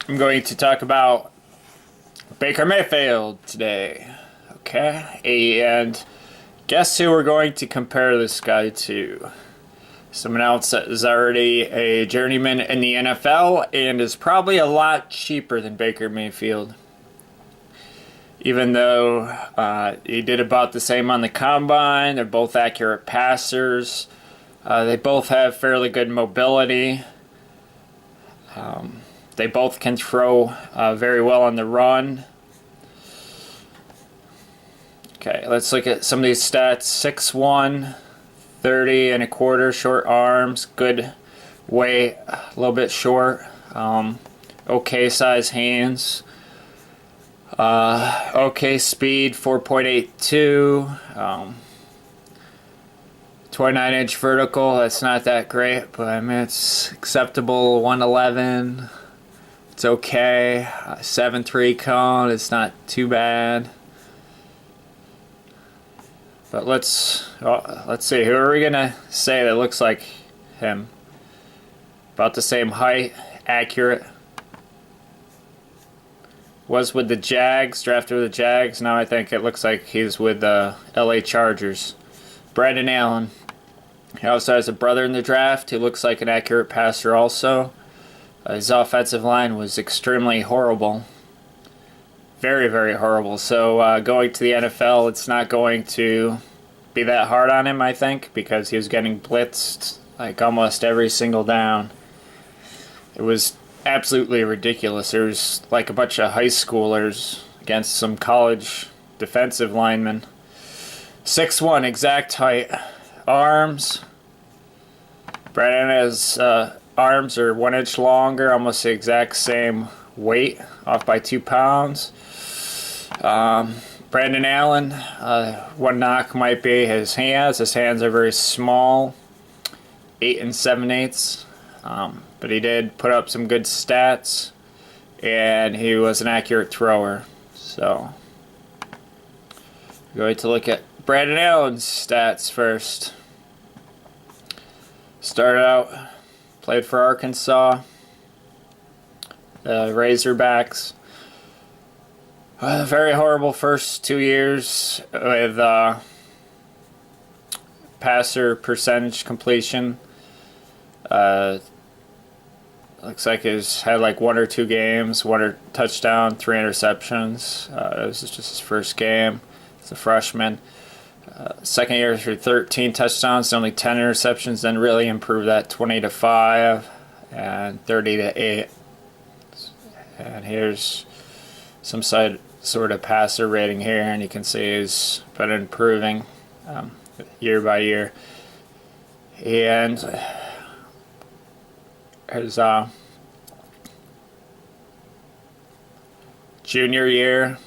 I'm going to talk about Baker Mayfield today. Okay, and guess who we're going to compare this guy to? Someone else that is already a journeyman in the NFL and is probably a lot cheaper than Baker Mayfield. Even though he did about the same on the combine, they're both accurate passers. They both have fairly good mobility. They both can throw very well on the run. Okay, let's look at some of these stats. 6'1", 30 and a quarter, short arms, good weight, a little bit short. Okay size hands. Okay speed, 4.82. 29-inch vertical, that's not that great, but I mean it's acceptable. 111, it's okay. 7.3 cone, it's not too bad. But let's see, who are we gonna say that looks like him? About the same height, accurate. Was with the Jags, drafted with the Jags. Now I think it looks like he's with the LA Chargers. Brandon Allen. He also has a brother in the draft who looks like an accurate passer also. His offensive line was extremely horrible. Very, very horrible. So going to the NFL, it's not going to be that hard on him, I think, because he was getting blitzed like almost every single down. It was absolutely ridiculous. There was like a bunch of high schoolers against some college defensive linemen. 6'1", exact height. Arms. Brandon's arms are 1 inch longer, almost the exact same weight, off by 2 pounds. Brandon Allen, one knock might be his hands. His hands are very small, 8 7/8. But he did put up some good stats, and he was an accurate thrower. So, we're going to look at Brandon Allen's stats first. Started out, played for Arkansas, the Razorbacks. Very horrible first 2 years with passer percentage completion. Looks like he's had like 1 or 2 games, 1 touchdown, 3 interceptions. This is just his first game as a freshman. Second year through 13 touchdowns, only 10 interceptions, then really improved that 20-5 and 30-8. And here's some sort of passer rating here, and you can see he's been improving year by year. And his junior year,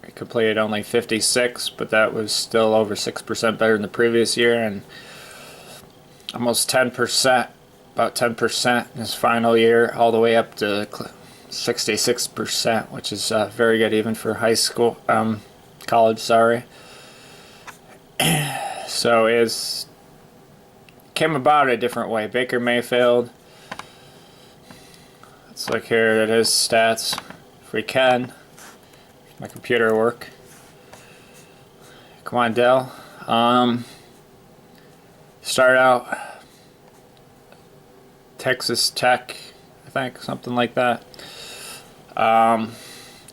he completed only 56, but that was still over 6% better than the previous year, and almost 10%, about 10% in his final year, all the way up to 66%, which is very good even for high school, college, sorry. So it came about a different way. Baker Mayfield, let's look here at his stats if we can. My computer work. Come on, Dell. Start out Texas Tech, I think, something like that.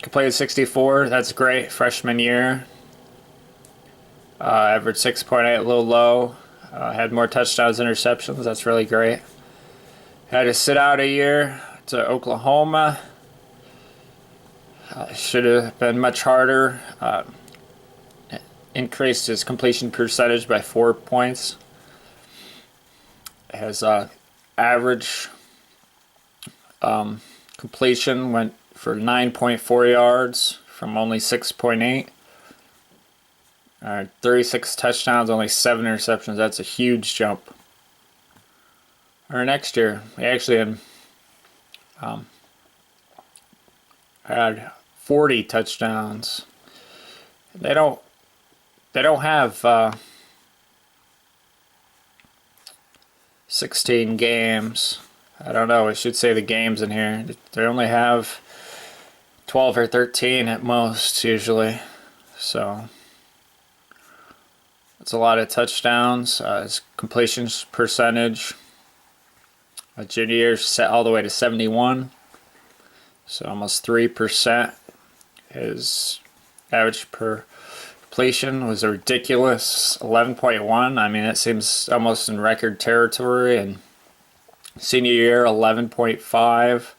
Completed 64. That's great. Freshman year. Average 6.8, a little low. Had more touchdowns, interceptions. That's really great. Had to sit out a year to Oklahoma. Should have been much harder. Increased his completion percentage by 4 points. His average completion went for 9.4 yards from only 6.8. 36 touchdowns, only 7 interceptions. That's a huge jump. Or next year, he actually had 40 touchdowns. They don't have 16 games. I don't know. We should say the games in here. They only have 12 or 13 at most usually. So it's a lot of touchdowns. His completion percentage. Junior year set all the way to 71. So almost 3%. His average per completion was a ridiculous 11.1. I mean, it seems almost in record territory. And senior year, 11.5.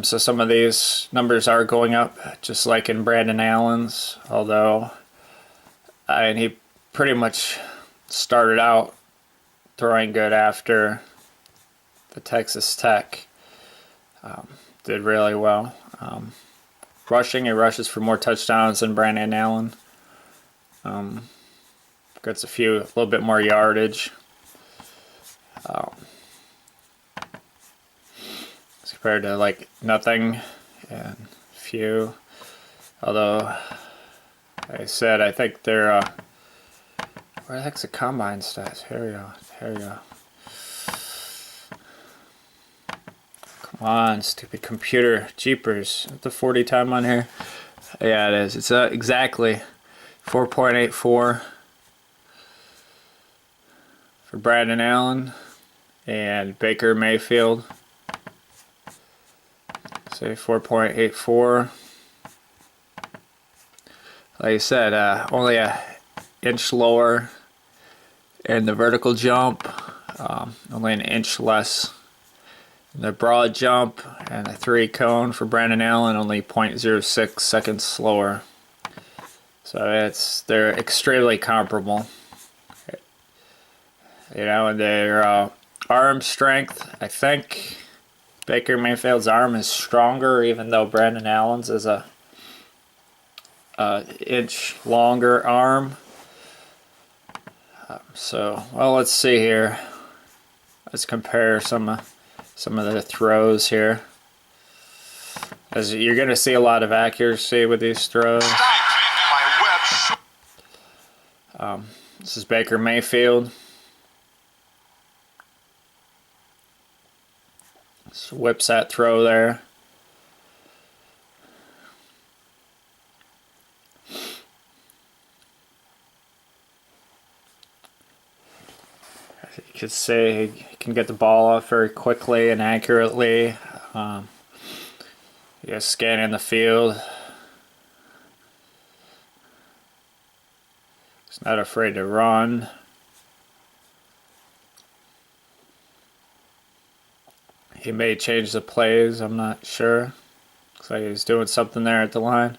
So some of these numbers are going up, just like in Brandon Allen's. Although, and he pretty much started out throwing good after the Texas Tech. Did really well. Rushing, he rushes for more touchdowns than Brandon Allen. Gets a little bit more yardage. As compared to like nothing and few. Although, like I said, I think they're, where the heck's the combine stats? Here we go. Here we go. Come on, stupid computer. Jeepers. Is the 40 time on here? Yeah, it is. It's exactly 4.84 for Brandon Allen and Baker Mayfield. Say 4.84. Like I said, only an inch lower in the vertical jump, only an inch less in the broad jump, and the 3 cone for Brandon Allen only 0.06 seconds slower. So they're extremely comparable. You know, and their arm strength, I think Baker Mayfield's arm is stronger, even though Brandon Allen's is a inch longer arm. So, well, let's see here. Let's compare some of the throws here. As you're going to see a lot of accuracy with these throws. This is Baker Mayfield. Just whips that throw there. You could say he can get the ball off very quickly and accurately. He's scanning the field. He's not afraid to run. He may change the plays, I'm not sure. Looks like he's doing something there at the line.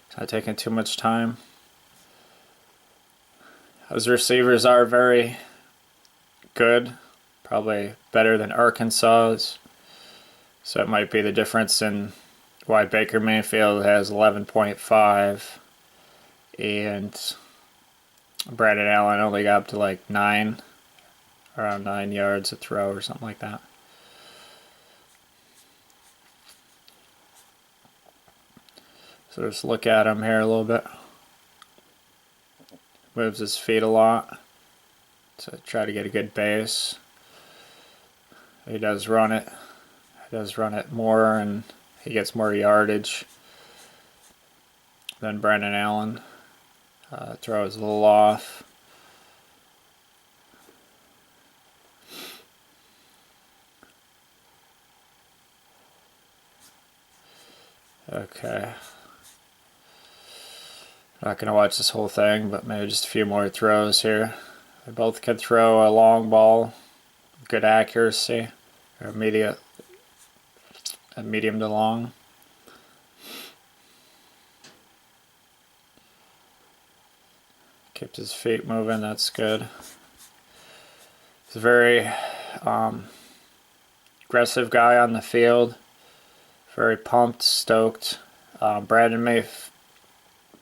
It's not taking too much time. Those receivers are very good. Probably better than Arkansas's. So it might be the difference in why Baker Mayfield has 11.5 and Brandon Allen only got up to like 9, around 9 yards a throw or something like that. So just look at him here a little bit. Moves his feet a lot to try to get a good base. He does run it. He does run it more, and he gets more yardage than Brandon Allen. Throws a little off. Okay. Not going to watch this whole thing, but maybe just a few more throws here. They both can throw a long ball, good accuracy, or medium to long. Kept his feet moving, that's good. He's a very aggressive guy on the field. Very pumped, stoked.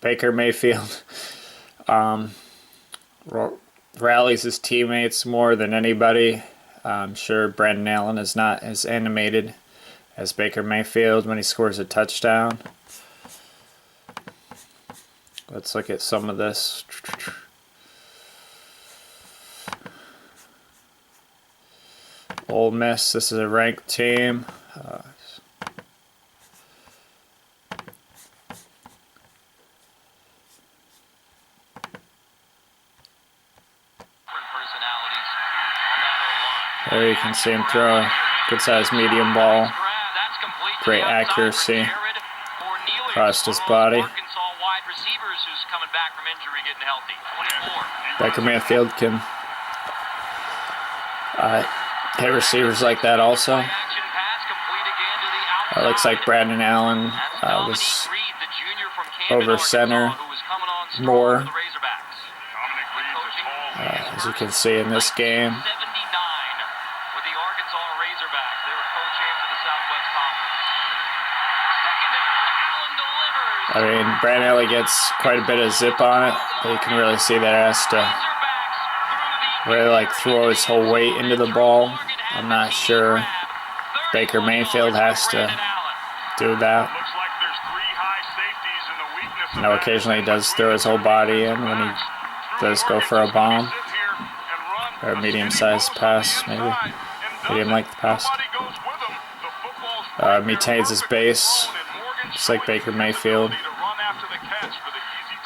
Baker Mayfield rallies his teammates more than anybody. I'm sure Brandon Allen is not as animated as Baker Mayfield when he scores a touchdown. Let's look at some of this. Ole Miss, this is a ranked team. There you can see him throw a good sized medium ball. Great accuracy across his body. Baker Mayfield can hit receivers like that also. It looks like Brandon Allen was over center more, as you can see in this game. I mean, Brandon Allen gets quite a bit of zip on it, but you can really see that it has to really like throw his whole weight into the ball. I'm not sure Baker Mayfield has to do that. You know, occasionally he does throw his whole body in when he does go for a bomb or a medium-sized pass, maybe medium-length pass. Maintains his base, just like Baker Mayfield,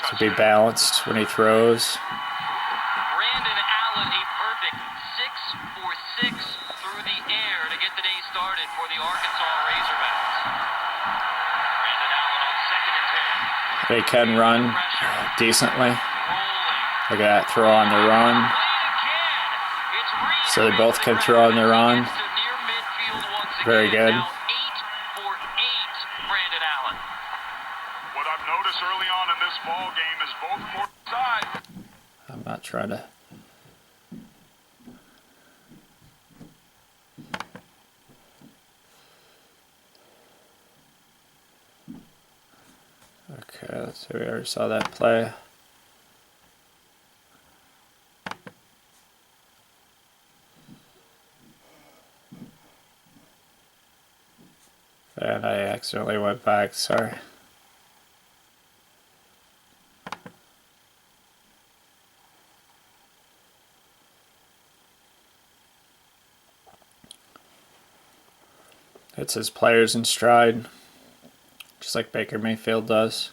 to be balanced when he throws. Brandon Allen, a perfect 6 for 6 through the air to get the day started for the Arkansas Razorbacks. Brandon Allen on 2nd and 10. They can run decently. Look at that throw on the run. So they both can throw on the run. Very good. Early on in this ball game is both court sides. I'm not trying to. Okay, let's see. We already saw that play. And I accidentally went back. Sorry. Hits his players in stride, just like Baker Mayfield does.